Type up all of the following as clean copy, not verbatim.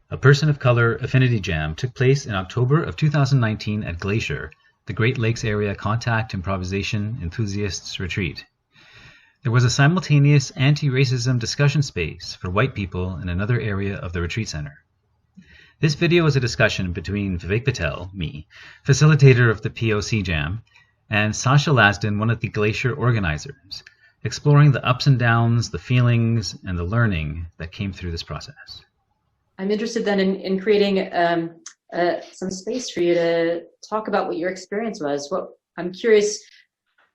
A Person of Color Affinity Jam took place in October of 2019 at GLACIER, the Great Lakes Area Contact Improvisation Enthusiasts Retreat. There was a simultaneous anti-racism discussion space for white people in another area of the retreat center. This video is a discussion between Vivek Patel, me, facilitator of the POC Jam, and Sasha Lasdon, one of the GLACIER organizers, exploring the ups and downs, the feelings, and the learning that came through this process. I'm interested then in creating some space for you to talk about what your experience was. I'm curious,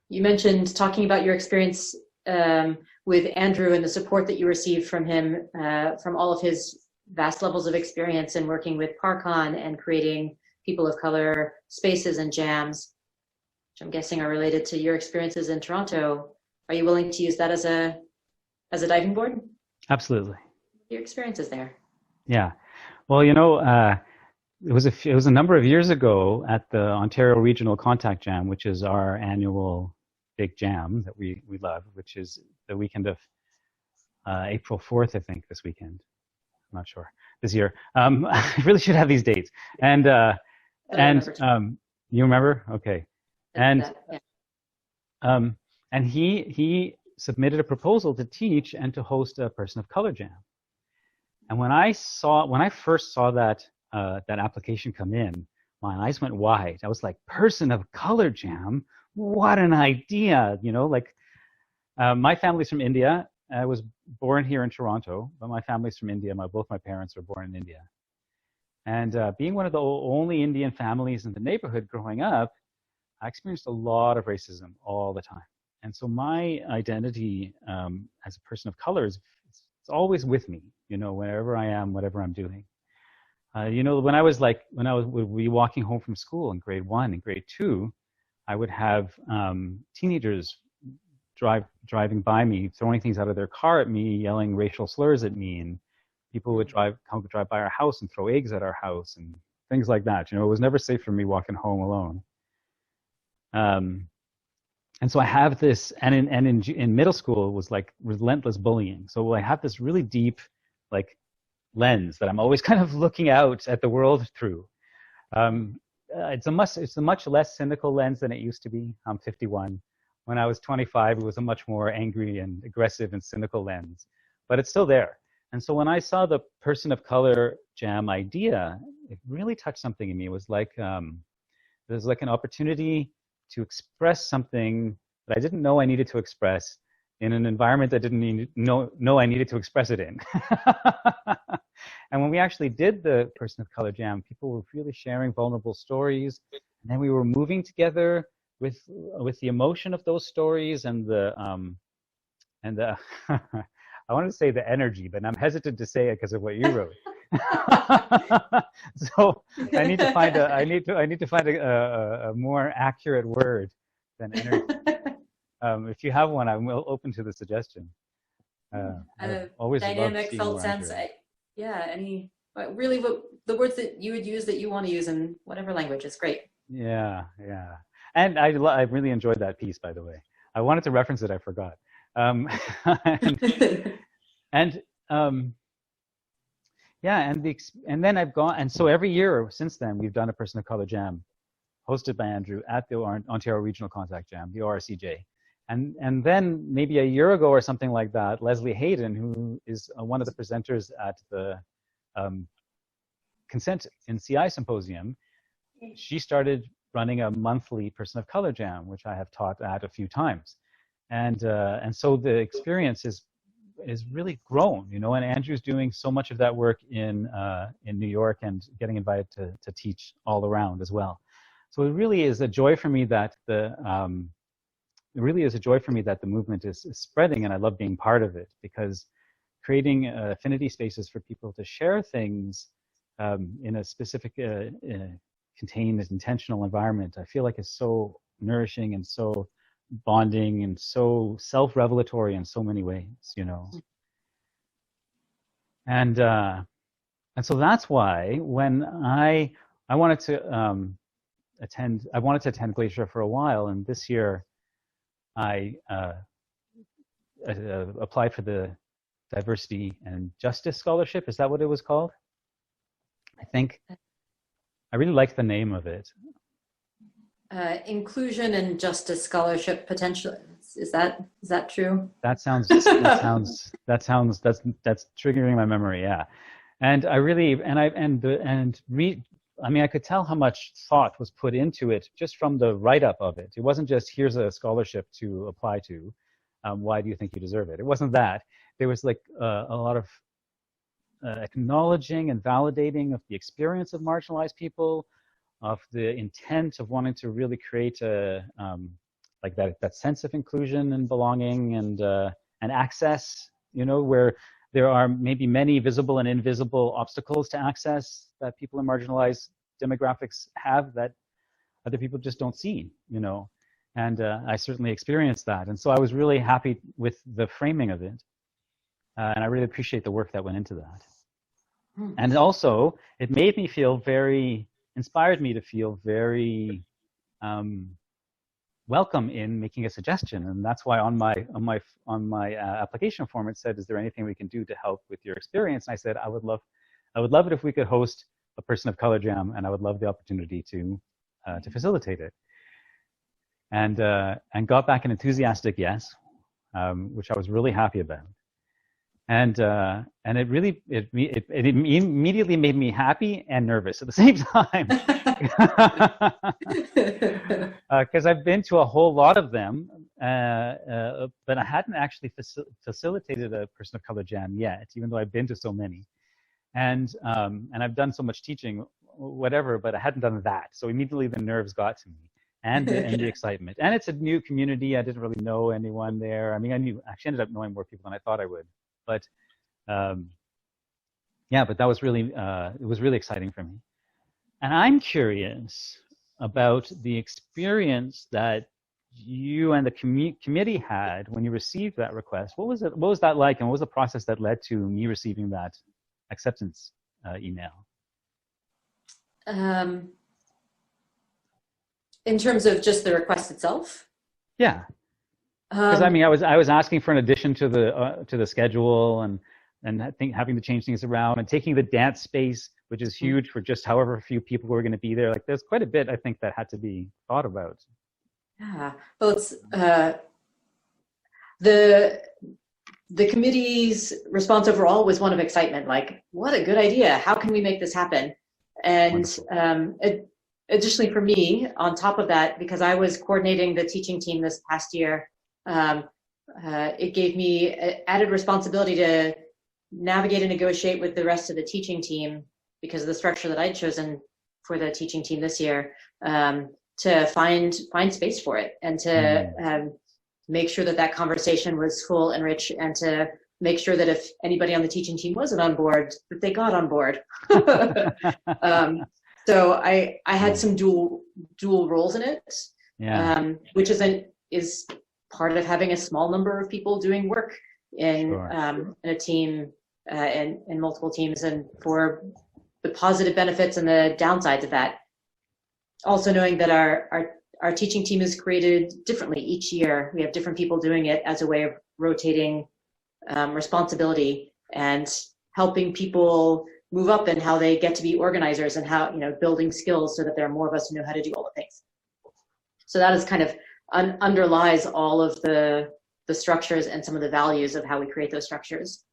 you mentioned talking about your experience with Andrew and the support that you received from him, from all of his vast levels of experience in working with PARCON and creating people of color spaces and jams, which I'm guessing are related to your experiences in Toronto. Are you willing to use that as a diving board? Absolutely. Your experiences there. Yeah. Well, you know, it was a number of years ago at the Ontario Regional Contact Jam, which is our annual big jam that we love, which is the weekend of April 4th, I think, this weekend. I'm not sure. This year. I really should have these dates. And you remember? Okay. And and he submitted a proposal to teach and to host a Person of Color Jam. And when I first saw that that application come in, my eyes went wide. I was like, Person of Color Jam? What an idea! You know, like my family's from India. I was born here in Toronto, but my family's from India. Both my parents were born in India. And being one of the only Indian families in the neighborhood growing up, I experienced a lot of racism all the time. And so my identity as a person of color it's always with me, you know, wherever I am, whatever I'm doing. You know, when I would be walking home from school in grade 1 and grade 2, I would have teenagers driving by me, throwing things out of their car at me, yelling racial slurs at me, and people would drive by our house and throw eggs at our house and things like that. You know, it was never safe for me walking home alone. And so I have this, and in middle school it was like relentless bullying. So I have this really deep, like, lens that I'm always kind of looking out at the world through. It's a much less cynical lens than it used to be. I'm 51. When I was 25, it was a much more angry and aggressive and cynical lens, but it's still there. And so when I saw the Person of Color Jam idea, it really touched something in me. It was like there's like an opportunity to express something that I didn't know I needed to express in an environment that didn't know I needed to express it in. And when we actually did the Person of Color Jam, people were really sharing vulnerable stories, and then we were moving together with the emotion of those stories and the I wanted to say the energy, but I'm hesitant to say it because of what you wrote. So I need to find a more accurate word than energy. If you have one, I'm open to the suggestion. Always dynamic, felt sense. Really, what the words that you would use that you want to use in whatever language is great. Yeah. And I really enjoyed that piece, by the way. I wanted to reference it, I forgot. And then I've gone, and so every year since then we've done a Person of Color Jam, hosted by Andrew at the Ontario Regional Contact Jam, the ORCJ. And then maybe a year ago or something like that, Leslie Hayden, who is one of the presenters at the Consent in CI Symposium, she started running a monthly Person of Color Jam, which I have taught at a few times. And so the experience is really grown, you know, and Andrew's doing so much of that work in New York and getting invited to teach all around as well. So it really is a joy for me that the movement is spreading, and I love being part of it, because creating affinity spaces for people to share things in a specific contained, intentional environment, I feel like is so nourishing and so bonding and so self-revelatory in so many ways, you know. And so that's why when I wanted to attend GLACIER for a while, and this year I applied for the Diversity and Justice Scholarship. Is that what it was called? think I really like the name of it. Inclusion and Justice Scholarship Potential. Is that true? That's triggering my memory. Yeah, and I really I mean, I could tell how much thought was put into it just from the write-up of it. It wasn't just, here's a scholarship to apply to. Why do you think you deserve it? It wasn't that. There was like a lot of acknowledging and validating of the experience of marginalized people, of the intent of wanting to really create a like that sense of inclusion and belonging and access. You know, where there are maybe many visible and invisible obstacles to access that people in marginalized demographics have that other people just don't see, you know. And I certainly experienced that. And so I was really happy with the framing of it. And I really appreciate the work that went into that. And also, it made me feel inspired me to feel very welcome in making a suggestion. And that's why on my application form it said, is there anything we can do to help with your experience? And I said, I would love it if we could host a Person of Color Jam, and I would love the opportunity to facilitate it. And got back an enthusiastic yes, which I was really happy about. And it immediately made me happy and nervous at the same time. Because I've been to a whole lot of them, but I hadn't actually facilitated a Person of Color Jam yet, even though I've been to so many. And I've done so much teaching, whatever, but I hadn't done that. So immediately the nerves got to me, and the excitement. And it's a new community. I didn't really know anyone there. I mean, I actually ended up knowing more people than I thought I would. But yeah, but that was really, it was really exciting for me. And I'm curious about the experience that you and the committee had when you received that request. What was it? What was that like? And what was the process that led to me receiving that acceptance email? In terms of just the request itself? Yeah. Because I mean, I was asking for an addition to the schedule, and I think having to change things around, and taking the dance space, which is huge for just however few people who are going to be there. Like, there's quite a bit, I think, that had to be thought about. Yeah. Well, it's the committee's response overall was one of excitement. Like, what a good idea! How can we make this happen? And additionally, for me, on top of that, because I was coordinating the teaching team this past year, it gave me added responsibility to navigate and negotiate with the rest of the teaching team, because of the structure that I'd chosen for the teaching team this year, to find space for it, and to make sure that conversation was full and rich, and to make sure that if anybody on the teaching team wasn't on board, that they got on board. So I had some dual roles in it, which is part of having a small number of people doing work in a team, in multiple teams, and for the positive benefits and the downsides of that. Also knowing that our teaching team is created differently each year. We have different people doing it as a way of rotating responsibility and helping people move up in how they get to be organizers, and how, building skills so that there are more of us who know how to do all the things. So that is kind of underlies all of the structures and some of the values of how we create those structures.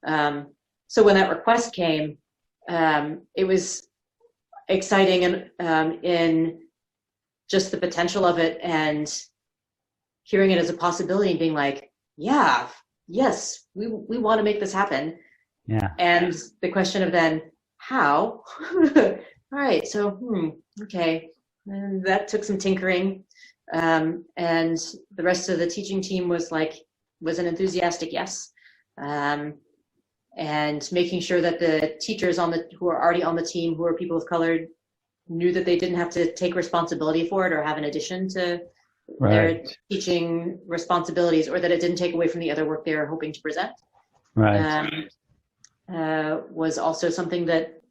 So when that request came, it was exciting, and in just the potential of it, and hearing it as a possibility, and being like, yes, we want to make this happen. Yeah. And the question of then, how? All right, so, okay. And that took some tinkering. And the rest of the teaching team was an enthusiastic yes. And making sure that the teachers who are already on the team, who are people of color, knew that they didn't have to take responsibility for it or have an addition to their teaching responsibilities, or that it didn't take away from the other work they were hoping to present. Right. Was also something that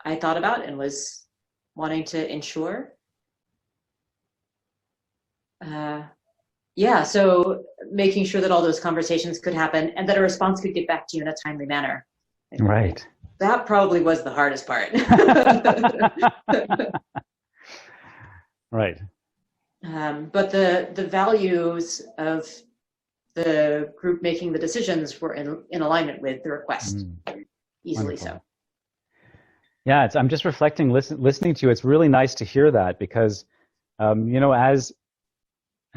I thought about and was wanting to ensure. So making sure that all those conversations could happen, and that a response could get back to you in a timely manner. Right. that probably was the hardest part. Right. But the values of the group making the decisions were in alignment with the request, easily Wonderful. so. Yeah, I'm just reflecting, listening to you. It's really nice to hear that because, as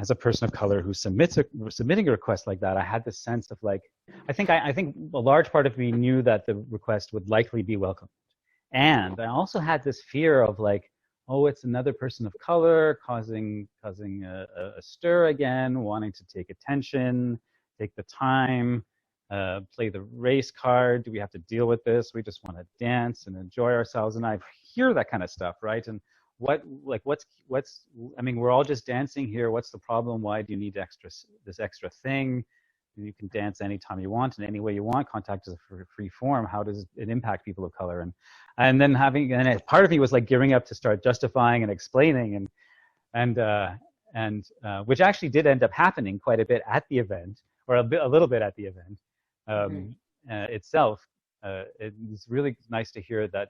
a person of color who submitting a request like that, I had this sense of like, I think a large part of me knew that the request would likely be welcomed, and I also had this fear of like, oh, it's another person of color causing a stir again, wanting to take attention, take the time, play the race card. Do we have to deal with this? We just want to dance and enjoy ourselves. And I hear that kind of stuff, right? And I mean, we're all just dancing here. What's the problem? Why do you need this extra thing? You can dance anytime you want in any way you want. Contact is a free form. How does it impact people of color? And then part of me was like gearing up to start justifying and explaining, and which actually did end up happening quite a bit at the event, or a little bit at the event itself. It was really nice to hear that.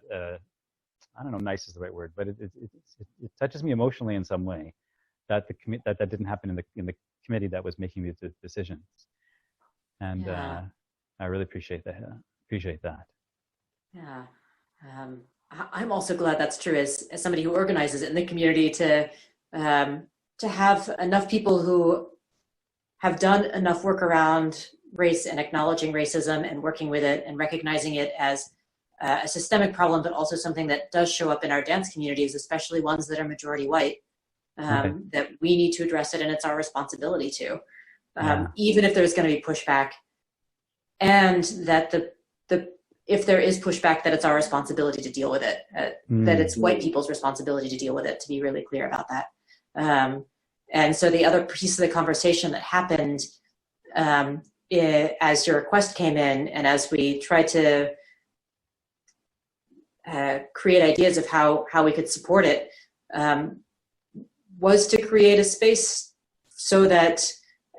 I don't know, nice is the right word, but it touches me emotionally in some way that that didn't happen in the committee that was making the decisions. And I really appreciate that. Yeah, I'm also glad that's true as somebody who organizes it in the community to have enough people who have done enough work around race and acknowledging racism and working with it and recognizing it as a systemic problem, but also something that does show up in our dance communities, especially ones that are majority white, that we need to address it, and it's our responsibility to. Even if there's going to be pushback, and that if there is pushback, that it's our responsibility to deal with it, that it's white people's responsibility to deal with it, to be really clear about that. And so the other piece of the conversation that happened as your request came in, and as we tried to create ideas of how we could support it, was to create a space so that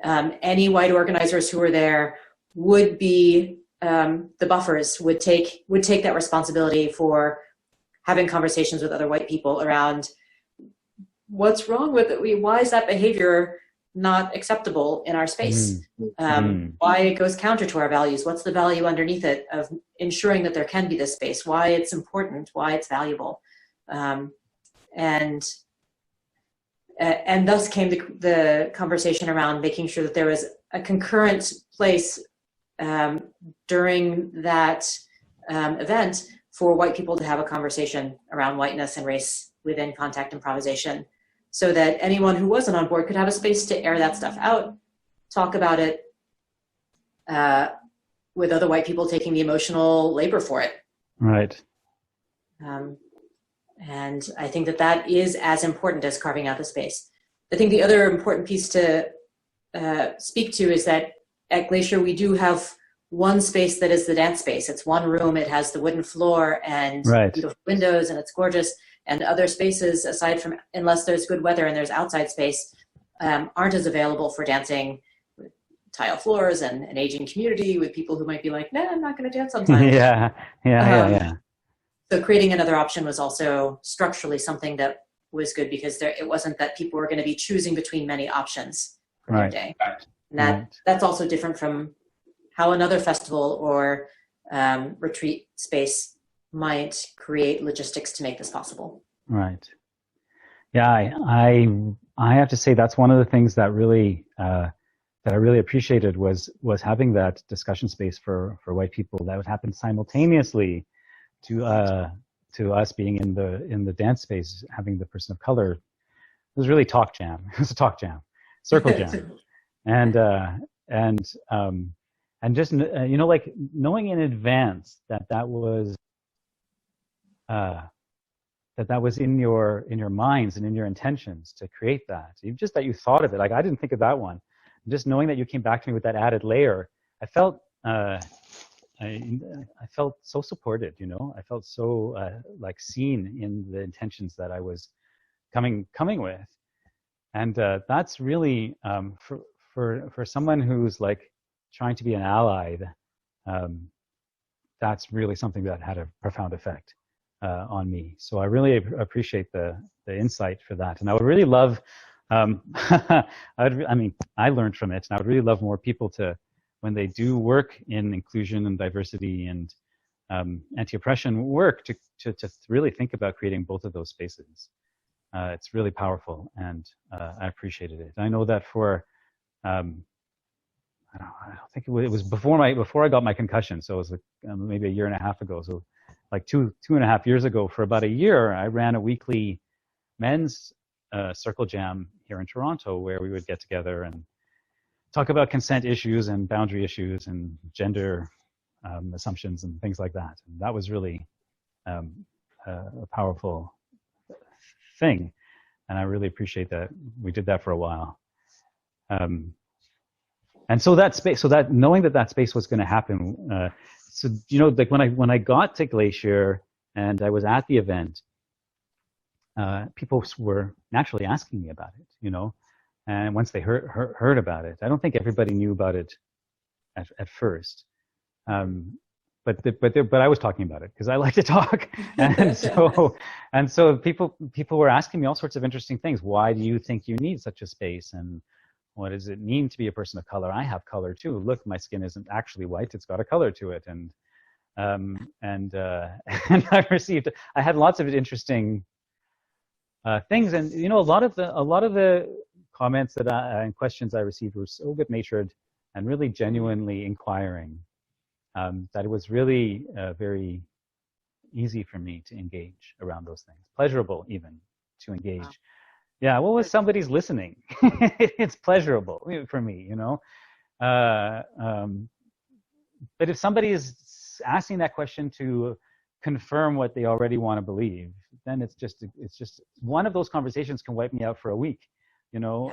any white organizers who were there would be the buffers, would take that responsibility for having conversations with other white people around what's wrong with it, why is that behavior not acceptable in our space, why it goes counter to our values, what's the value underneath it of ensuring that there can be this space, why it's important, why it's valuable, and thus came the conversation around making sure that there was a concurrent place during that event for white people to have a conversation around whiteness and race within contact improvisation, so that anyone who wasn't on board could have a space to air that stuff out, talk about it with other white people taking the emotional labor for it. Right. And I think that is as important as carving out the space. I think the other important piece to speak to is that at GLACIER we do have one space that is the dance space. It's one room. It has the wooden floor and beautiful windows, and it's gorgeous. And other spaces, aside from, unless there's good weather and there's outside space, aren't as available for dancing with tile floors and an aging community with people who might be like, nah, I'm not going to dance on tile. Yeah. So creating another option was also structurally something that was good, because it wasn't that people were going to be choosing between many options for their day. And that's also different from how another festival or retreat space might create logistics to make this possible. Right. Yeah, I have to say that's one of the things that really that I really appreciated was having that discussion space for white people that would happen simultaneously to us being in the dance space, having the person of color. It was really talk jam. It was a talk jam, circle jam, and just like knowing in advance that was in your minds and in your intentions to create that. Just that you thought of it. Like, I didn't think of that one. Just knowing that you came back to me with that added layer, I felt I felt so supported. I felt so like seen in the intentions that I was coming with, and that's really for someone who's like trying to be an ally. that's really something that had a profound effect on me. So I really appreciate the insight for that. And I would really love, I learned from it, and I would really love more people to, when they do work in inclusion and diversity and anti-oppression work, to really think about creating both of those spaces. It's really powerful, and I appreciated it. I know that for, I don't think it was before I got my concussion, so it was like, maybe a year and a half ago. So like two and a half years ago, for about a year, I ran a weekly men's circle jam here in Toronto, where we would get together and talk about consent issues and boundary issues and gender assumptions and things like that. And that was really a powerful thing, and I really appreciate that we did that for a while. And so that space, knowing that space was going to happen, so you know, like when I got to GLACIER and I was at the event, people were naturally asking me about it, you know, and once they heard about it, I don't think everybody knew about it at first. But I was talking about it because I like to talk, and so people were asking me all sorts of interesting things. Why do you think you need such a space, and what does it mean to be a person of color? I have color too. Look, my skin isn't actually white; it's got a color to it. And and I had lots of interesting things, and you know, a lot of the comments and questions I received were so good-natured and really genuinely inquiring. That it was really very easy for me to engage around those things. Pleasurable, even, to engage. Wow. Yeah, well, if somebody's listening, it's pleasurable for me, you know. But if somebody is asking that question to confirm what they already want to believe, then it's just one of those conversations can wipe me out for a week, you know.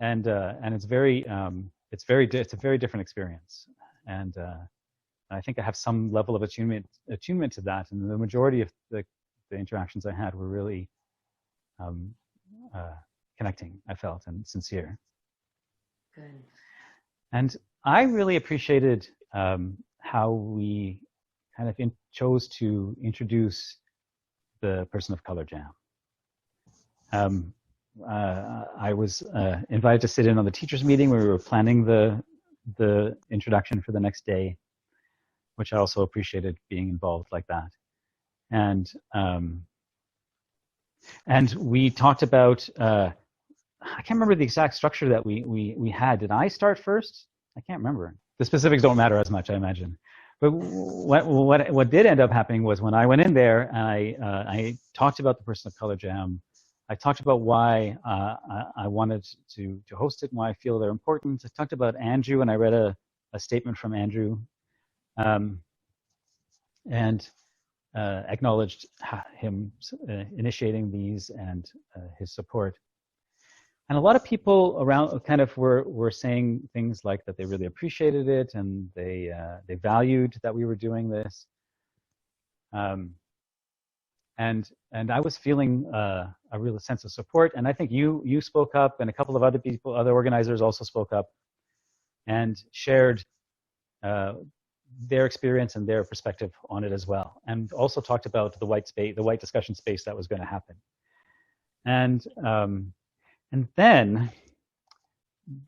And it's a very different experience. And I think I have some level of attunement to that, and the majority of the interactions I had were really connecting, I felt, and sincere. Good. And I really appreciated how we kind of chose to introduce the Person of Color Jam. I was invited to sit in on the teachers' meeting where we were planning the introduction for the next day, which I also appreciated being involved like that. And we talked about, I can't remember the exact structure that we had. Did I start first? I can't remember. The specifics don't matter as much, I imagine. But what did end up happening was when I went in there and I talked about the Person of Color Jam, I talked about why I wanted to host it and why I feel they're important. I talked about Andrew, and I read a statement from Andrew, and acknowledged him initiating these and his support. And a lot of people around kind of were saying things like that they really appreciated it and they valued that we were doing this. And I was feeling a real sense of support, and I think you spoke up, and a couple of other people, other organizers also spoke up and shared their experience and their perspective on it as well, and also talked about the white discussion space that was going to happen. And then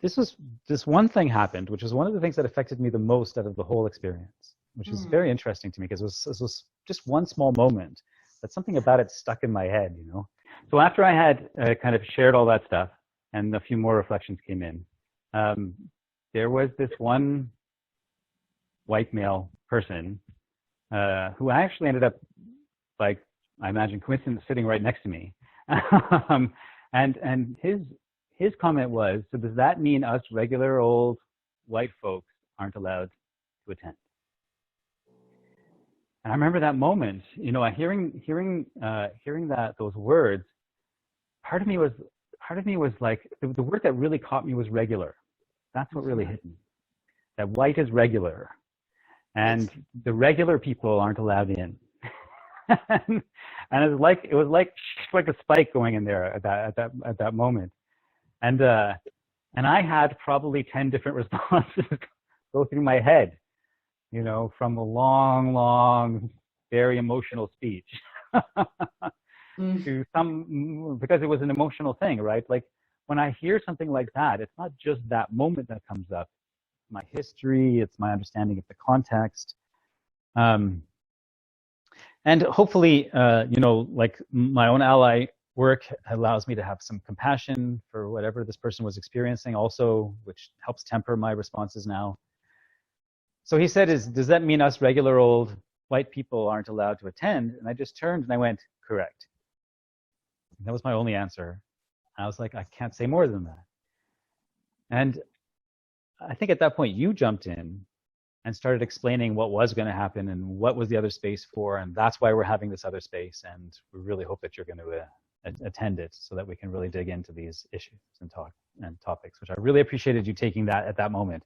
this one thing happened, which was one of the things that affected me the most out of the whole experience, which is very interesting to me because it was just one small moment. But something about it stuck in my head, you know. So after I had kind of shared all that stuff, and a few more reflections came in, there was this one white male person who I actually ended up, like, I imagine, coincidence, sitting right next to me. And his comment was, so does that mean us regular old white folks aren't allowed to attend? And I remember that moment, you know, hearing those words. Part of me was like, the word that really caught me was regular. That's what really hit me. That white is regular, and the regular people aren't allowed in. And it was like a spike going in there at that moment. And I had probably 10 different responses go through my head. you know, from a long, long, very emotional speech to some, because it was an emotional thing, right? Like when I hear something like that, it's not just that moment that comes up. My history, it's my understanding of the context. And hopefully, you know, like my own ally work allows me to have some compassion for whatever this person was experiencing also, which helps temper my responses now. So he said, does that mean us regular old white people aren't allowed to attend? And I just turned and I went, correct. And that was my only answer. I was like, I can't say more than that. And I think at that point you jumped in and started explaining what was going to happen and what was the other space for, and that's why we're having this other space, and we really hope that you're going to attend it so that we can really dig into these issues and topics, which I really appreciated you taking that at that moment.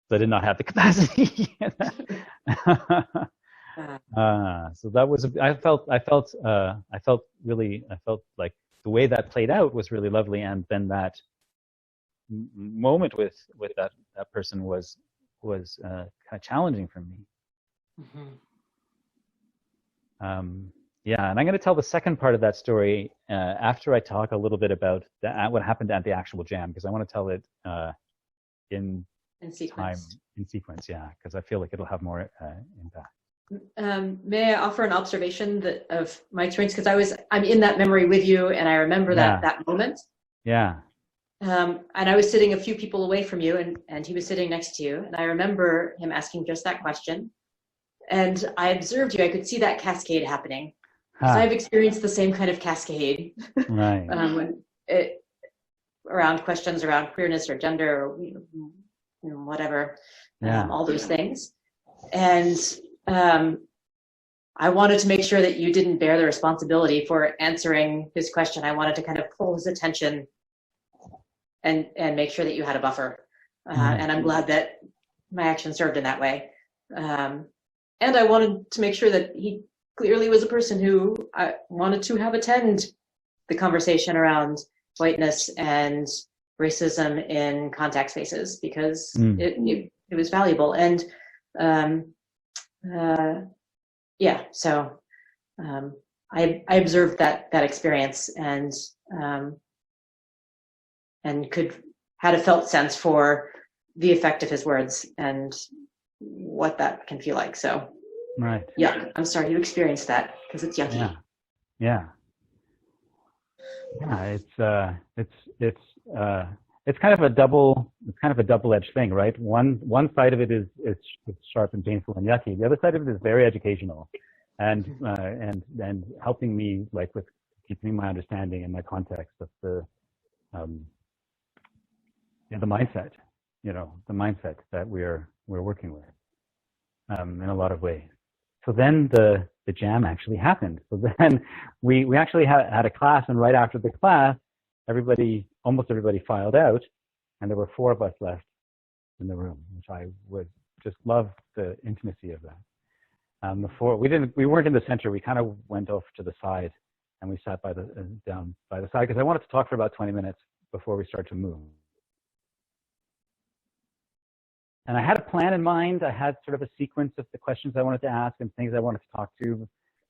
So I did not have the capacity. So that was, I felt like the way that played out was really lovely, and then that moment with that person was kind of challenging for me. Yeah, and I'm going to tell the second part of that story after I talk a little bit about what happened at the actual jam, because I want to tell it in sequence. In sequence, yeah, because I feel like it'll have more impact. May I offer an observation of my experience? Because I'm in that memory with you, and I remember that moment. Yeah. And I was sitting a few people away from you, and he was sitting next to you, and I remember him asking just that question. And I observed you. I could see that cascade happening. Because I've experienced the same kind of cascade. Right. Around questions around queerness or gender or whatever, all those things. And I wanted to make sure that you didn't bear the responsibility for answering his question. I wanted to kind of pull his attention and make sure that you had a buffer. And I'm glad that my action served in that way. And I wanted to make sure that he clearly was a person who I wanted to have attend the conversation around whiteness and racism in contact spaces, because it was valuable. And so I observed that experience and had a felt sense for the effect of his words and what that can feel like. So right. Yeah, I'm sorry you experienced that, because it's yucky. Yeah. It's kind of a double-edged thing, right? One side of it is sharp and painful and yucky. The other side of it is very educational, and helping me like with keeping my understanding and my context of the mindset, the mindset that we're working with in a lot of ways. So then the jam actually happened. So then we actually had a class, and right after the class, almost everybody filed out, and there were 4 of us left in the room, which I would just love the intimacy of that. We weren't in the center. We kind of went off to the side, and we sat down by the side, because I wanted to talk for about 20 minutes before we start to move. And I had a plan in mind. I had sort of a sequence of the questions I wanted to ask and things I wanted to talk to.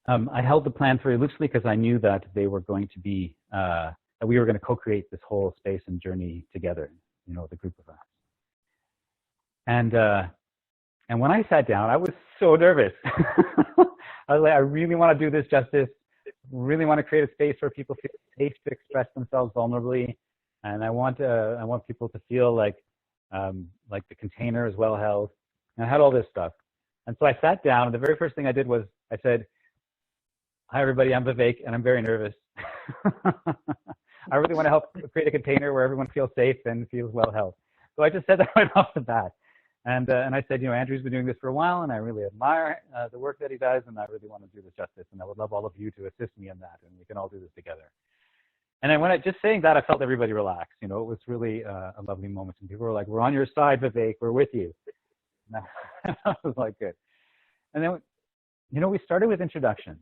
I held the plan very loosely because I knew that they were going to be, that we were going to co-create this whole space and journey together, the group of us. And when I sat down, I was so nervous. I was like, I really want to do this justice, really want to create a space where people feel safe to express themselves vulnerably. And I want people to feel like the container is well held. And I had all this stuff. And so I sat down, and the very first thing I did was I said, "Hi, everybody, I'm Vivek, and I'm very nervous. I really want to help create a container where everyone feels safe and feels well held." So I just said that right off the bat. And I said, Andrew's been doing this for a while, and I really admire the work that he does, and I really want to do this justice, and I would love all of you to assist me in that, and we can all do this together. And then just saying that, I felt everybody relax. It was really a lovely moment. And people were like, "We're on your side, Vivek. We're with you." And that was like good. And then, we started with introductions.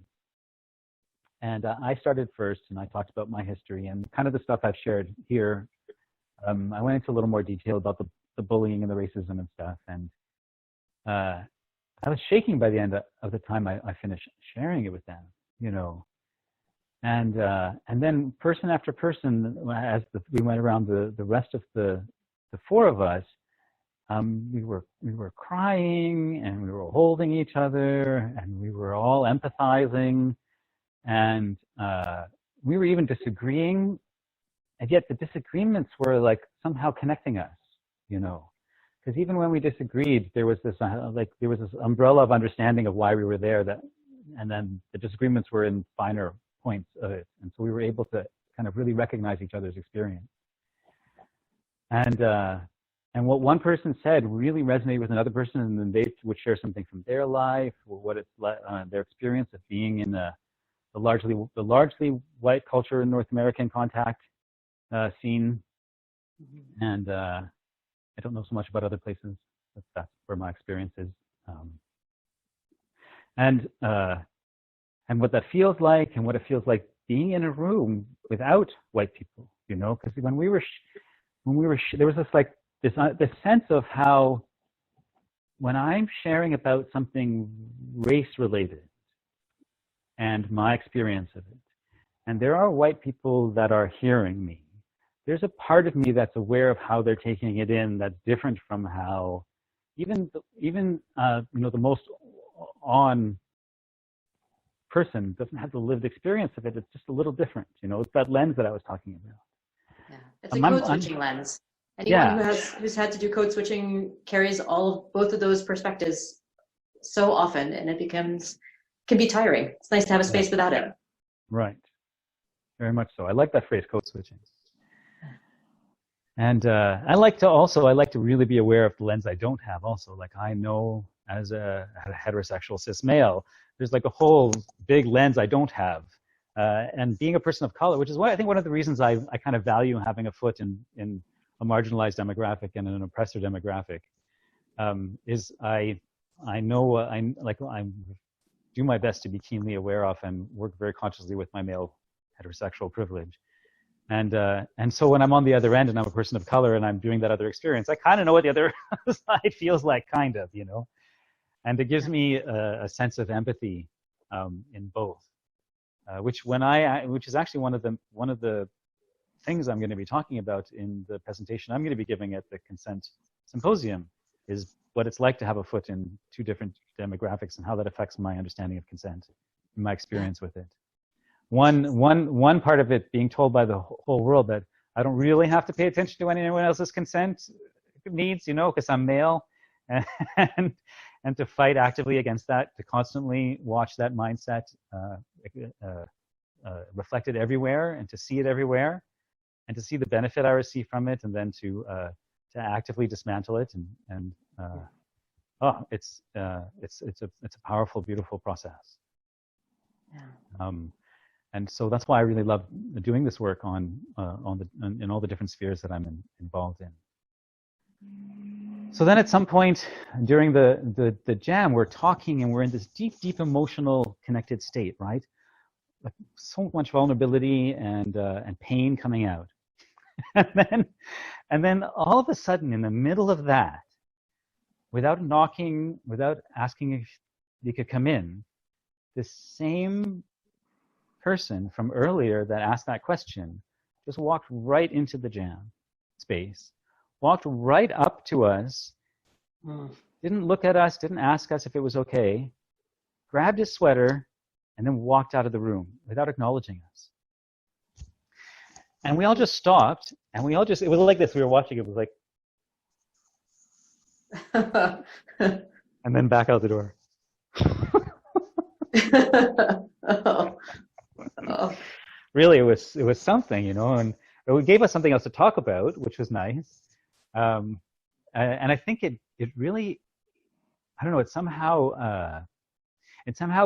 And I started first, and I talked about my history and kind of the stuff I've shared here. I went into a little more detail about the bullying and the racism and stuff. And I was shaking by the end of the time I finished sharing it with them, you know. And then person after person, as we went around the rest of the four of us, we were crying and we were holding each other and we were all empathizing, and we were even disagreeing, and yet the disagreements were like somehow connecting us, you know. Because even when we disagreed, there was this umbrella of understanding of why we were there. And then the disagreements were in finer points of it, and so we were able to kind of really recognize each other's experience. And what one person said really resonated with another person, and then they would share something from their life, or what it's like, their experience of being in the largely white culture in North American contact scene, and I don't know so much about other places, but that's where my experience is. And what that feels like, and what it feels like being in a room without white people, you know, because when we were there was this sense of how when I'm sharing about something race related and my experience of it, and there are white people that are hearing me, there's a part of me that's aware of how they're taking it in that's different from how even you know, the most on person doesn't have the lived experience of it. It's just a little different, you know. It's that lens that I was talking about. Yeah, it's a code switching lens. Anyone who's had to do code switching carries both of those perspectives so often, and it can be tiring. It's nice to have a space without it. Right, very much so. I like that phrase, code switching. And I like to really be aware of the lens I don't have also. Like, I know as a heterosexual cis male, there's like a whole big lens I don't have. And being a person of color, which is I think one of the reasons I kind of value having a foot in a marginalized demographic and an oppressor demographic, is I do my best to be keenly aware of and work very consciously with my male heterosexual privilege. And so when I'm on the other end and I'm a person of color and I'm doing that other experience, I kind of know what the other side feels like, kind of, you know. And it gives me a sense of empathy in both, which is actually one of the things I'm going to be talking about in the presentation I'm going to be giving at the Consent Symposium, is what it's like to have a foot in two different demographics and how that affects my understanding of consent and my experience with it. One part of it being told by the whole world that I don't really have to pay attention to anyone else's consent needs, you know, because I'm male, and to fight actively against that, to constantly watch that mindset reflected everywhere, and to see it everywhere, and to see the benefit I receive from it, and then to actively dismantle it, it's a powerful, beautiful process. Yeah. And so that's why I really love doing this work in all the different spheres that I'm involved in. So then at some point during the jam, we're talking and we're in this deep, deep emotional connected state, right? Like so much vulnerability and pain coming out. and then all of a sudden, in the middle of that, without knocking, without asking if you could come in, this same person from earlier that asked that question just walked right into the jam space, walked right up to us, didn't look at us, didn't ask us if it was okay, grabbed his sweater, and then walked out of the room without acknowledging us. And we all just stopped, and it was like this, we were watching, it was like, and then back out the door. Really, it was something, you know, and it gave us something else to talk about, which was nice. And I think it really, I don't know, it somehow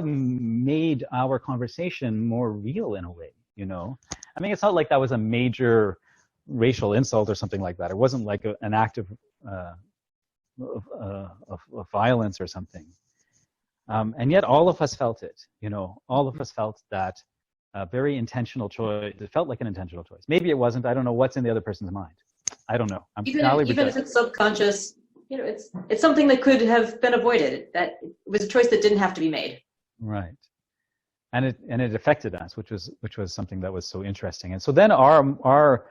made our conversation more real in a way, you know. I mean, it's not like that was a major racial insult or something like that. It wasn't like an act of violence or something. And yet all of us felt it, you know, all of us felt that very intentional choice. It felt like an intentional choice. Maybe it wasn't. I don't know what's in the other person's mind. I don't know. Even if it's subconscious, you know, it's something that could have been avoided. That it was a choice that didn't have to be made. Right. And it affected us, which was something that was so interesting. And so then our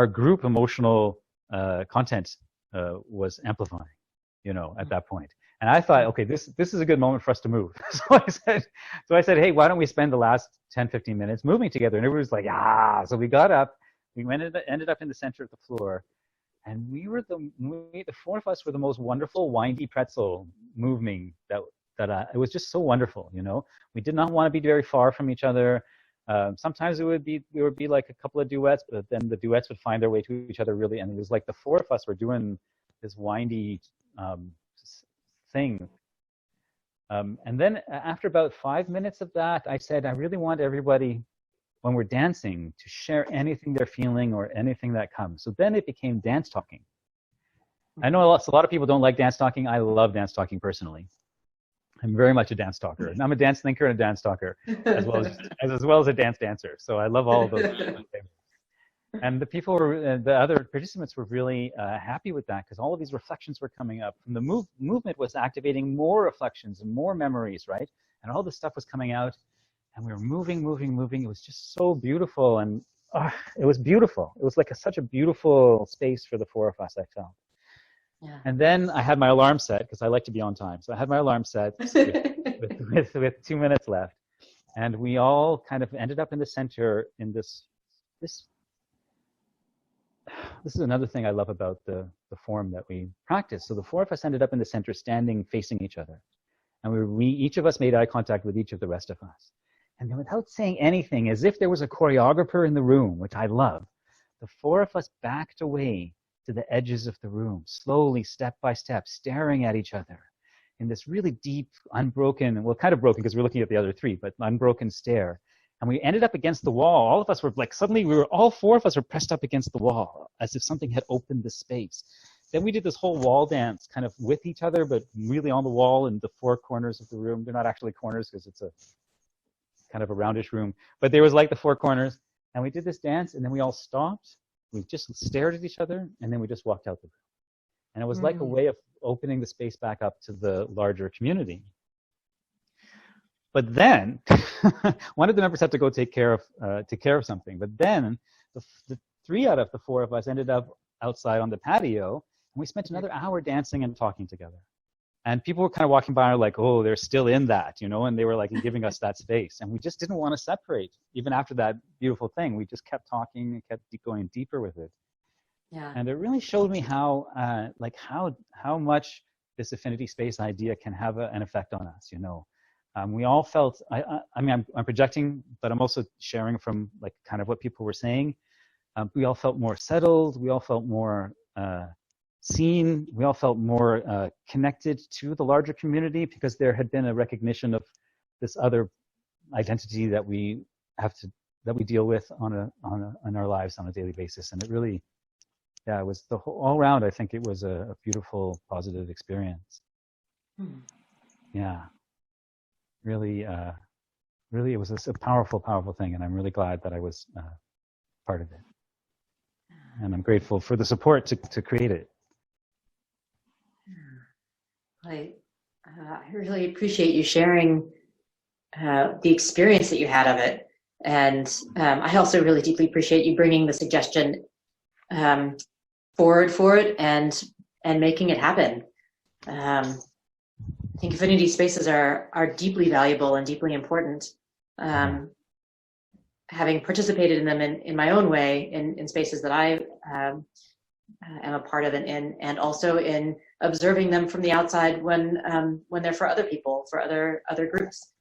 group emotional content was amplifying, you know, at that point. And I thought, okay, this is a good moment for us to move. So I said, hey, why don't we spend the last 10, 15 minutes moving together? And everybody was like, ah. So we got up, we ended up in the center of the floor, and the four of us were the most wonderful windy pretzel moving it was just so wonderful, you know. We did not want to be very far from each other. Sometimes we would be like a couple of duets, but then the duets would find their way to each other really, and it was like the four of us were doing this windy thing. And then after about 5 minutes of that, I said, I really want everybody, when we're dancing, to share anything they're feeling or anything that comes. So then it became dance talking. I know a lot of people don't like dance talking. I love dance talking personally. I'm very much a dance talker. I'm a dance thinker and a dance talker, as well as a dance dancer. So I love all of those. And the other participants were really happy with that, because all of these reflections were coming up. And the movement was activating more reflections and more memories, right? And all this stuff was coming out, and we were moving. It was just so beautiful, and it was beautiful. It was like such a beautiful space for the four of us, I felt. Yeah. And then I had my alarm set, because I like to be on time. So I had my alarm set with 2 minutes left. And we all kind of ended up in the center in this is another thing I love about the form that we practice. So the four of us ended up in the center, standing facing each other. And we each of us made eye contact with each of the rest of us. And then without saying anything, as if there was a choreographer in the room, which I love, the four of us backed away to the edges of the room, slowly, step by step, staring at each other in this really deep, unbroken, well, kind of broken because we're looking at the other three, but unbroken stare. And we ended up against the wall. All of us were like, suddenly all four of us were pressed up against the wall, as if something had opened the space. Then we did this whole wall dance kind of with each other, but really on the wall in the four corners of the room. They're not actually corners because it's a kind of a roundish room, but there was like the four corners. And we did this dance, and then we all stopped. We just stared at each other, and then we just walked out the room. And it was like a way of opening the space back up to the larger community. But then one of the members had to go take care of something. But then the three out of the four of us ended up outside on the patio, and we spent another hour dancing and talking together. And people were kind of walking by and like, oh, they're still in that, you know, and they were like giving us that space. And we just didn't want to separate. Even after that beautiful thing, we just kept talking and kept going deeper with it. Yeah. And it really showed me how much this affinity space idea can have an effect on us, you know. We all felt, I mean, I'm projecting, but I'm also sharing from like kind of what people were saying. We all felt more settled. We all felt more seen. We all felt more connected to the larger community, because there had been a recognition of this other identity that we deal with in our lives on a daily basis. And it really, yeah, it was all around. I think it was a beautiful, positive experience. Yeah. Really, it was a powerful, powerful thing, and I'm really glad that I was part of it. And I'm grateful for the support to create it. I really appreciate you sharing the experience that you had of it, and I also really deeply appreciate you bringing the suggestion forward for it and making it happen. I think affinity spaces are deeply valuable and deeply important. Having participated in them in my own way, in spaces that I am a part of, and also in observing them from the outside when they're for other people, for other groups.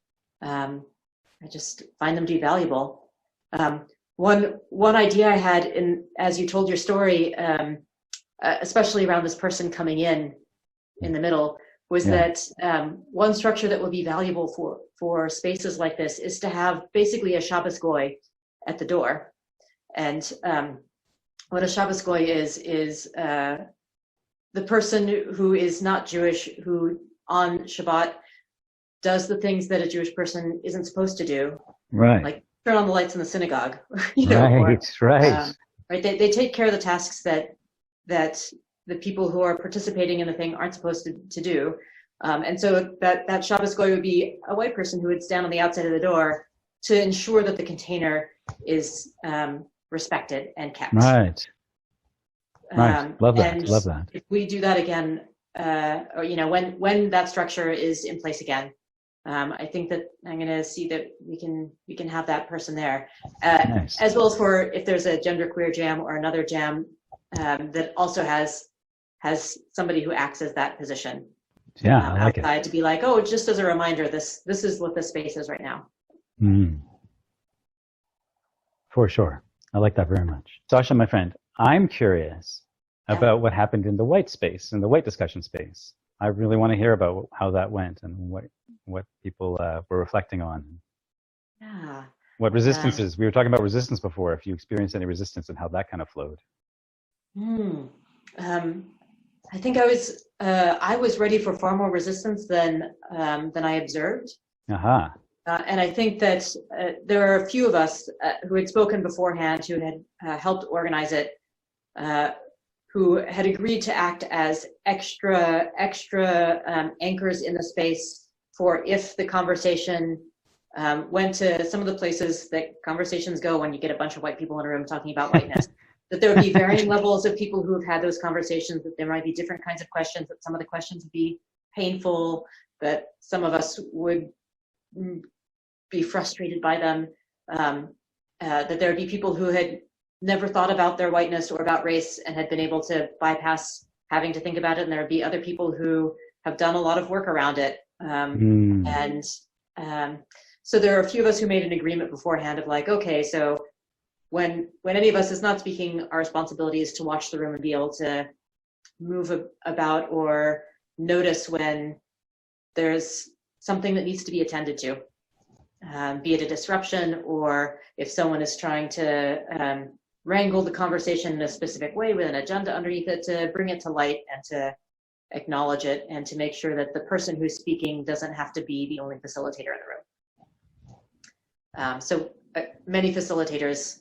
I just find them to be valuable. One idea I had as you told your story, especially around this person coming in the middle, was that one structure that would be valuable for spaces like this is to have basically a Shabbos goy at the door. And what a Shabbos goy is the person who is not Jewish, who on Shabbat does the things that a Jewish person isn't supposed to do. Right. Like turn on the lights in the synagogue. Right. Right. They take care of the tasks that the people who are participating in the thing aren't supposed to do. And so that Shabbos goy would be a white person who would stand on the outside of the door to ensure that the container is respected and kept. Right. Right. Love that. And Love that. if we do that again, or when that structure is in place again, I think that I'm going to see that we can have that person there, Nice. as well as for if there's a genderqueer jam or another jam that also has somebody who acts as that position. Yeah, I like outside it. to be like, oh, just as a reminder, this is what this space is right now. For sure. I like that very much. Sasha, my friend, I'm curious about what happened in the white space, in the white discussion space. I really want to hear about how that went and what people were reflecting on. Yeah. What resistances, we were talking about resistance before, if you experienced any resistance and how that kind of flowed. I think I was ready for far more resistance than I observed. Aha. And I think that there are a few of us who had spoken beforehand, who had helped organize it, who had agreed to act as extra anchors in the space for if the conversation went to some of the places that conversations go when you get a bunch of white people in a room talking about whiteness. That there would be varying levels of people who have had those conversations, that there might be different kinds of questions, that some of the questions would be painful, that some of us would be frustrated by them, that there would be people who had never thought about their whiteness or about race and had been able to bypass having to think about it, and there would be other people who have done a lot of work around it. So there are a few of us who made an agreement beforehand of like, okay, so when any of us is not speaking, our responsibility is to watch the room and be able to move about or notice when there's something that needs to be attended to, be it a disruption or if someone is trying to wrangle the conversation in a specific way with an agenda underneath it, to bring it to light and to acknowledge it and to make sure that the person who's speaking doesn't have to be the only facilitator in the room. So many facilitators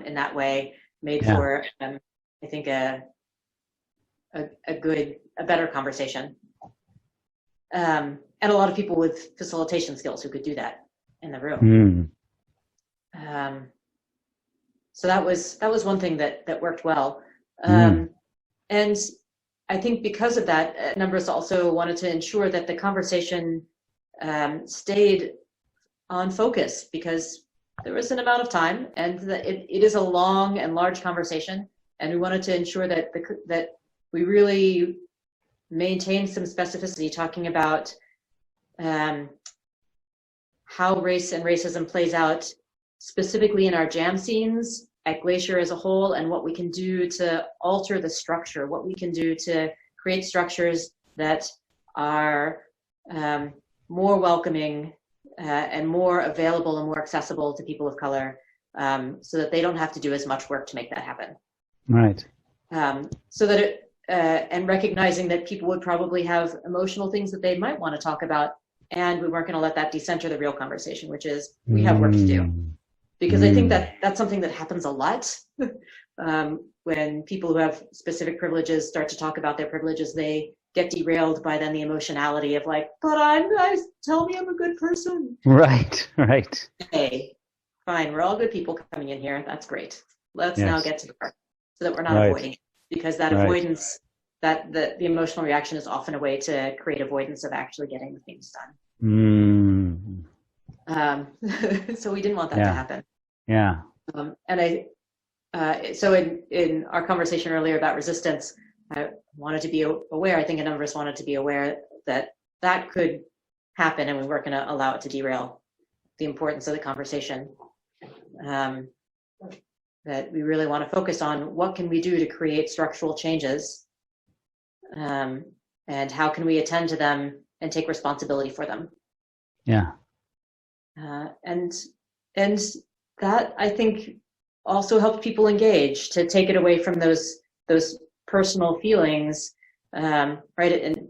in that way made for, I think, a better conversation. And a lot of people with facilitation skills who could do that in the room. So that was one thing that worked well. And I think because of that, a number of us also wanted to ensure that the conversation stayed on focus, because there was an amount of time, and that it is a long and large conversation, and we wanted to ensure that that we really maintained some specificity, talking about how race and racism plays out specifically in our jam scenes at GLACIER as a whole, and what we can do to alter the structure, what we can do to create structures that are more welcoming and more available and more accessible to people of color, so that they don't have to do as much work to make that happen. Right. So that and recognizing that people would probably have emotional things that they might want to talk about, and we weren't going to let that decenter the real conversation, which is we have work to do. Because I think that's something that happens a lot. When people who have specific privileges start to talk about their privileges, they get derailed by then the emotionality of like, but tell me I'm a good person. Right. Hey, fine, we're all good people coming in here. That's great. Let's now get to the work so that we're not avoiding, because that avoidance, that the emotional reaction is often a way to create avoidance of actually getting the things done. So we didn't want that to happen. Yeah. And so in our conversation earlier about resistance, I wanted to be aware, I think a number of us wanted to be aware that that could happen, and we weren't going to allow it to derail the importance of the conversation. That we really want to focus on what can we do to create structural changes, and how can we attend to them and take responsibility for them. Yeah. And that, I think, also helped people engage, to take it away from those personal feelings, right? And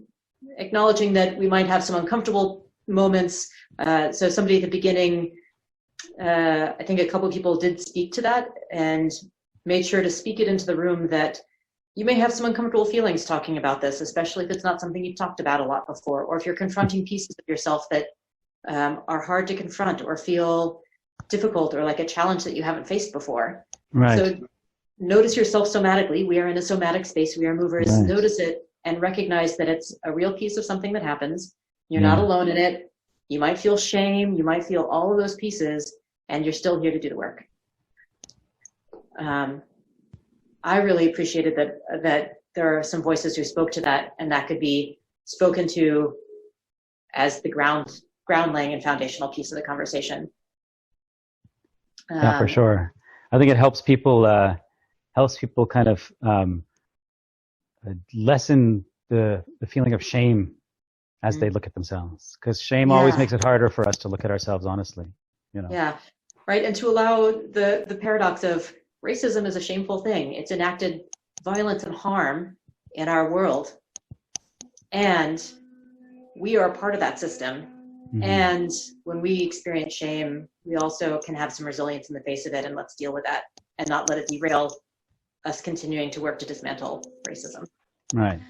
acknowledging that we might have some uncomfortable moments. So somebody at the beginning, I think a couple of people did speak to that and made sure to speak it into the room, that you may have some uncomfortable feelings talking about this, especially if it's not something you've talked about a lot before, or if you're confronting pieces of yourself that are hard to confront or feel difficult or like a challenge that you haven't faced before. Right. So notice yourself somatically. We are in a somatic space. We are movers. Right. Notice it and recognize that it's a real piece of something that happens. You're not alone in it. You might feel shame. You might feel all of those pieces, and you're still here to do the work. I really appreciated that there are some voices who spoke to that, and that could be spoken to as the ground laying and foundational piece of the conversation. Yeah, for sure. I think it helps people kind of lessen the feeling of shame as they look at themselves, because shame always makes it harder for us to look at ourselves honestly. You know. Yeah, right. And to allow the paradox of racism is a shameful thing. It's enacted violence and harm in our world, and we are a part of that system. Mm-hmm. And when we experience shame, we also can have some resilience in the face of it, and let's deal with that and not let it derail us continuing to work to dismantle racism. Right.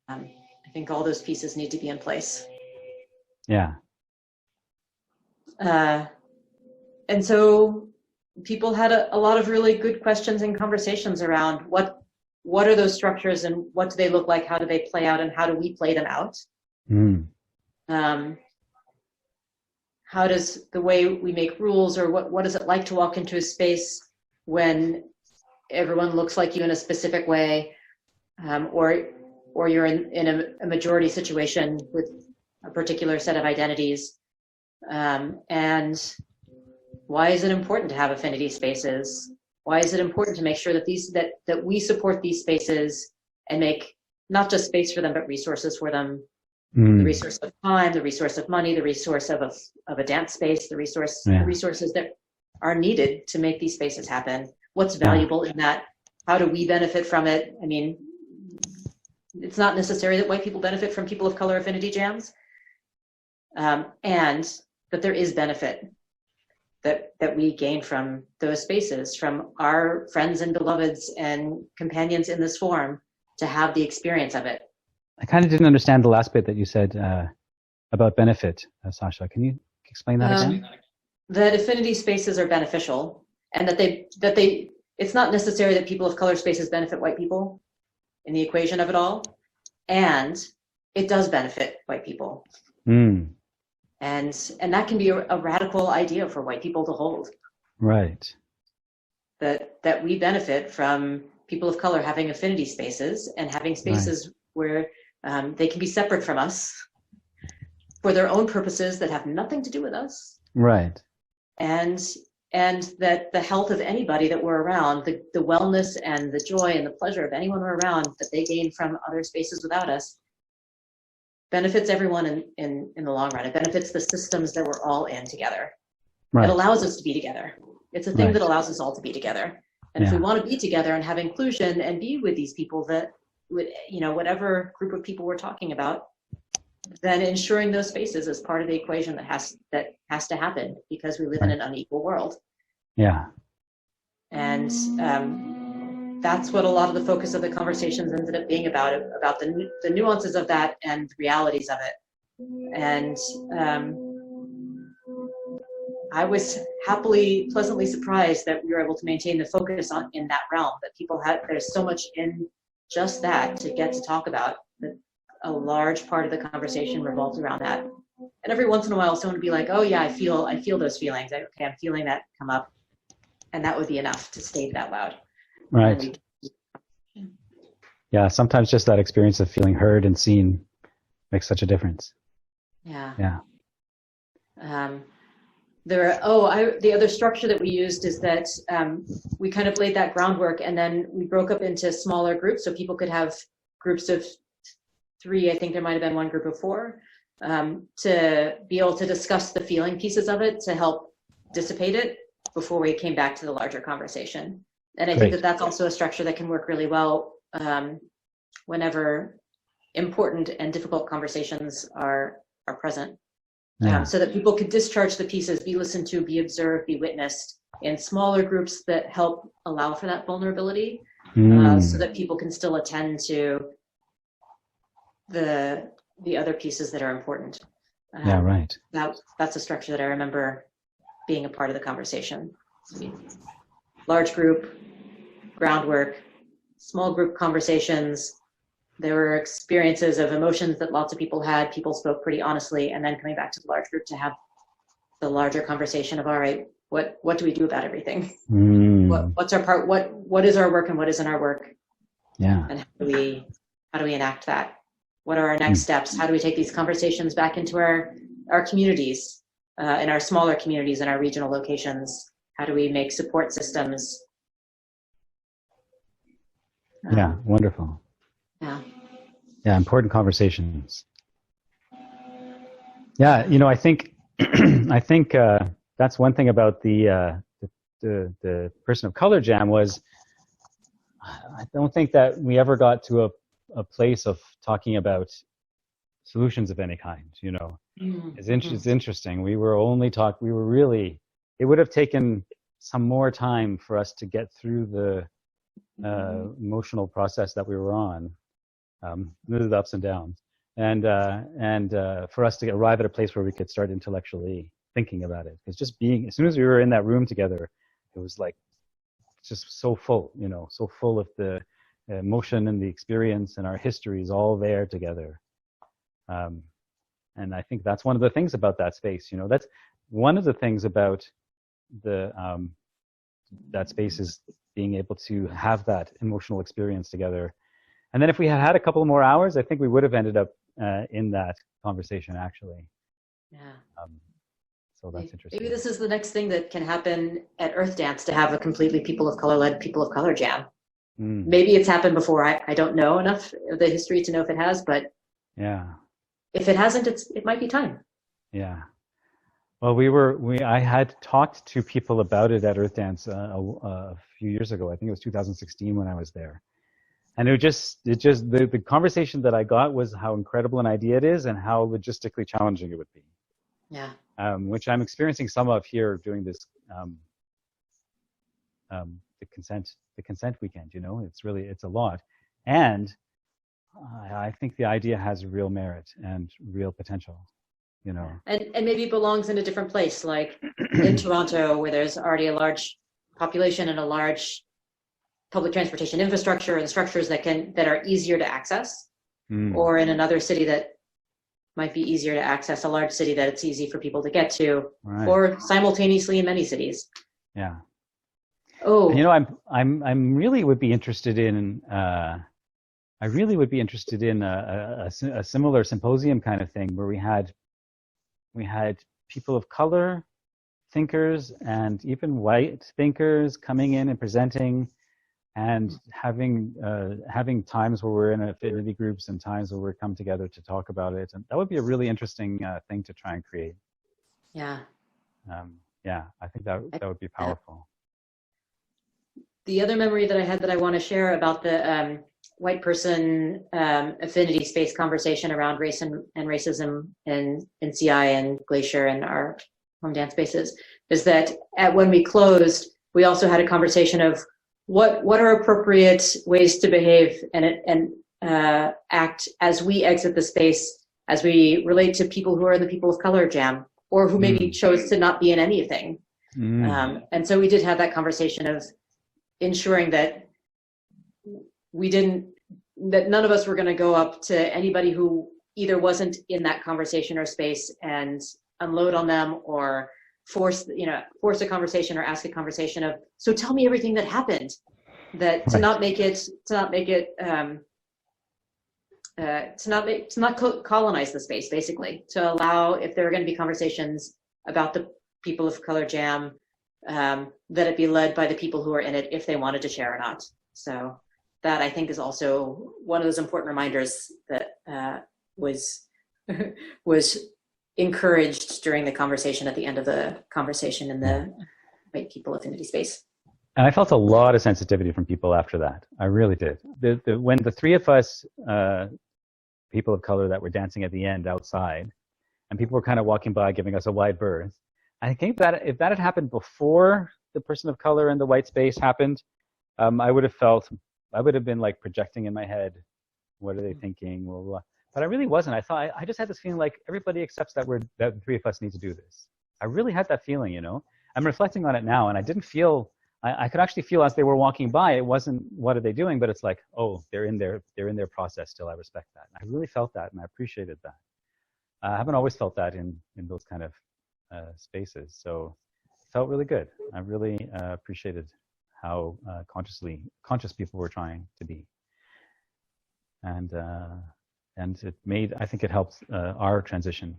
I think all those pieces need to be in place. Yeah. And so people had a lot of really good questions and conversations around what are those structures and what do they look like, how do they play out, and how do we play them out? How does the way we make rules, or what is it like to walk into a space when everyone looks like you in a specific way, or you're in a majority situation with a particular set of identities, and why is it important to have affinity spaces? Why is it important to make sure that that we support these spaces and make not just space for them, but resources for them? The resource of time, the resource of money, the resource of a dance space, the resources that are needed to make these spaces happen. What's valuable in that? How do we benefit from it? I mean, it's not necessary that white people benefit from people of color affinity jams, and that there is benefit that we gain from those spaces, from our friends and beloveds and companions in this form, to have the experience of it. I kind of didn't understand the last bit that you said about benefit, Sasha. Can you explain that again? That affinity spaces are beneficial, and that it's not necessary that people of color spaces benefit white people in the equation of it all, and it does benefit white people. And that can be a radical idea for white people to hold. Right. That we benefit from people of color having affinity spaces and having spaces where they can be separate from us for their own purposes that have nothing to do with us. Right. And that the health of anybody that we're around, the wellness and the joy and the pleasure of anyone we're around that they gain from other spaces without us, benefits everyone in the long run. It benefits the systems that we're all in together. Right. It allows us to be together. It's a thing that allows us all to be together. And if we want to be together and have inclusion and be with these people that, whatever group of people we're talking about, then ensuring those spaces is part of the equation that has to happen, because we live in an unequal world. Yeah. And that's what a lot of the focus of the conversations ended up being about the nuances of that and realities of it. And I was pleasantly surprised that we were able to maintain the focus in that realm, that there's so much in just that to get to talk about, that a large part of the conversation revolves around that. And every once in a while, someone would be like, oh yeah, I feel those feelings. Okay, I'm feeling that come up. And that would be enough to state that loud. Right. Yeah, sometimes just that experience of feeling heard and seen makes such a difference. Yeah. Yeah. The other structure that we used is that we kind of laid that groundwork, and then we broke up into smaller groups so people could have groups of 3. I think there might have been one group of 4, to be able to discuss the feeling pieces of it, to help dissipate it before we came back to the larger conversation. And I think that that's also a structure that can work really well whenever important and difficult conversations are present. So that people could discharge the pieces, be listened to, be observed, be witnessed in smaller groups that help allow for that vulnerability, so that people can still attend to the other pieces that are important. Yeah, right. That's a structure that I remember being a part of the conversation. Large group, groundwork, small group conversations. There were experiences of emotions that lots of people had. People spoke pretty honestly, and then coming back to the large group to have the larger conversation of, all right, what do we do about everything? What's our part? What is our work and what isn't our work? Yeah. And how do we enact that? What are our next steps? How do we take these conversations back into our communities, in our smaller communities, in our regional locations? How do we make support systems? Yeah, wonderful. Yeah. Yeah, important conversations. Yeah, you know, I think that's one thing about the Person of Color Jam was I don't think that we ever got to a place of talking about solutions of any kind. You know, it's interesting. We were really. It would have taken some more time for us to get through the emotional process that we were on, with ups and downs, and for us to arrive at a place where we could start intellectually thinking about it. Because just being, as soon as we were in that room together, it was like just so full, you know, so full of the emotion and the experience and our histories all there together. And I think that's one of the things about that space. You know, that's one of the things about that space is being able to have that emotional experience together. And then if we had had a couple more hours, I think we would have ended up in that conversation, actually. Yeah. So that's interesting. Maybe this is the next thing that can happen at Earth Dance, to have a completely people of color-led people of color jam. Maybe it's happened before. I don't know enough of the history to know if it has, but yeah, if it hasn't, it might be time. Yeah. Well, I had talked to people about it at Earth Dance a few years ago. I think it was 2016 when I was there. And the conversation that I got was how incredible an idea it is and how logistically challenging it would be. Yeah. Which I'm experiencing some of here doing this, the consent weekend. You know, it's a lot, and I think the idea has real merit and real potential. You know, and maybe belongs in a different place, like in Toronto, where there's already a large population and a large public transportation infrastructure and structures that are easier to access, or in another city that might be easier to access, a large city that it's easy for people to get to, right. Or simultaneously in many cities. Yeah. Oh, and, you know, I'm really would be interested in. I really would be interested in a similar symposium kind of thing where we had people of color thinkers and even white thinkers coming in and presenting, and having times where we're in affinity groups and times where we come together to talk about it. And that would be a really interesting thing to try and create. Yeah. Yeah, I think that would be powerful. The other memory that I had that I want to share about the white person affinity space conversation around race and racism in CI and GLACIER and our home dance spaces is that when we closed, we also had a conversation of what are appropriate ways to behave and act as we exit the space, as we relate to people who are in the People of Color Jam, or who maybe chose to not be in anything. And so we did have that conversation of ensuring that that none of us were going to go up to anybody who either wasn't in that conversation or space and unload on them, or force a conversation or ask a conversation of, so tell me everything that happened, that to not colonize the space, basically, to allow, if there are going to be conversations about the People of Color Jam, that it be led by the people who are in it, if they wanted to share or not. So that, I think, is also one of those important reminders that was encouraged during the conversation, at the end of the conversation in the white people affinity space. And I felt a lot of sensitivity from people after that. I really did. When the three of us, people of color, that were dancing at the end outside, and people were kind of walking by giving us a wide berth, I think that if that had happened before the person of color in the white space happened, I would have felt I would have been like projecting in my head, what are they thinking? Blah, blah, blah. But I really wasn't. I thought I just had this feeling like everybody accepts that that the three of us need to do this. I really had that feeling, you know. I'm reflecting on it now, and I didn't feel. I could actually feel as they were walking by, it wasn't what are they doing, but it's like, oh, they're in their process still. I respect that. And I really felt that, and I appreciated that. I haven't always felt that in those kind of spaces, so it felt really good. I really appreciated how conscious people were trying to be, and it made, I think it helped our transition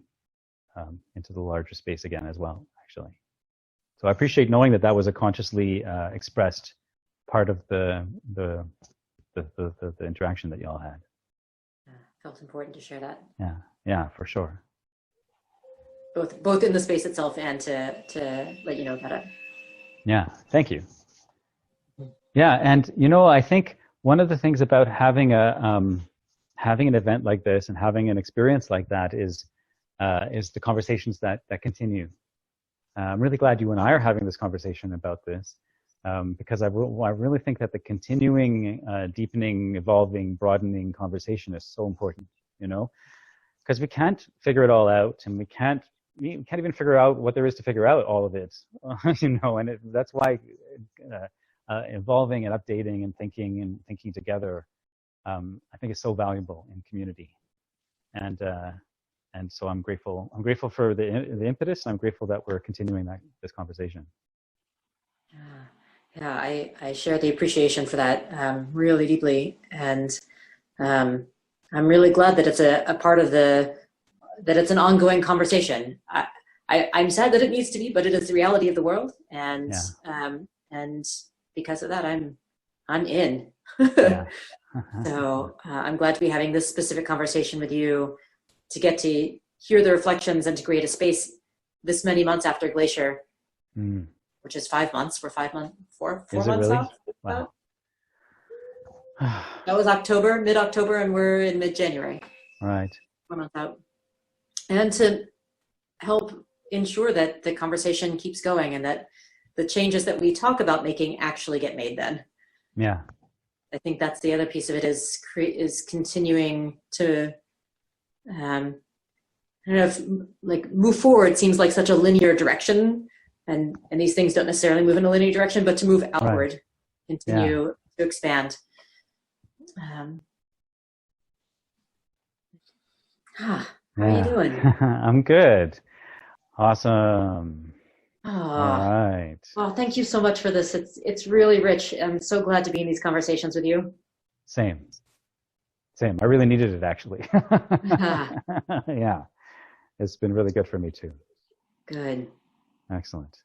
into the larger space again as well, actually. So I appreciate knowing that that was a consciously expressed part of the interaction that y'all had. Yeah, felt important to share that. Yeah, for sure. Both in the space itself and to let you know about it. Yeah, thank you. Yeah, and you know, I think one of the things about having having an event like this and having an experience like that is the conversations that continue. I'm really glad you and I are having this conversation about this, because I really think that the continuing, deepening, evolving, broadening conversation is so important, you know, because we can't figure it all out, and we can't even figure out what there is to figure out, all of it, you know, and that's why evolving and updating and thinking together, I think is so valuable in community. And so I'm grateful. I'm grateful for the impetus. And I'm grateful that we're continuing this conversation. Yeah, I share the appreciation for that really deeply, and I'm really glad that it's a part of that it's an ongoing conversation. I'm sad that it needs to be, but it is the reality of the world, and and because of that, I'm in. So I'm glad to be having this specific conversation with you, to get to hear the reflections and to create a space this many months after GLACIER, which is 5 months. We're 4 months out. Wow. That was mid-October, and we're in mid-January. Right. 4 months out. And to help ensure that the conversation keeps going and that the changes that we talk about making actually get made then. Yeah. I think that's the other piece of it, is continuing to I don't know if like move forward seems like such a linear direction, and these things don't necessarily move in a linear direction, but to move outward, continue to expand. How are you doing? I'm good. Awesome. Oh, all right. Well, thank you so much for this. It's really rich. I'm so glad to be in these conversations with you. Same. I really needed it, actually. Yeah. It's been really good for me, too. Good. Excellent.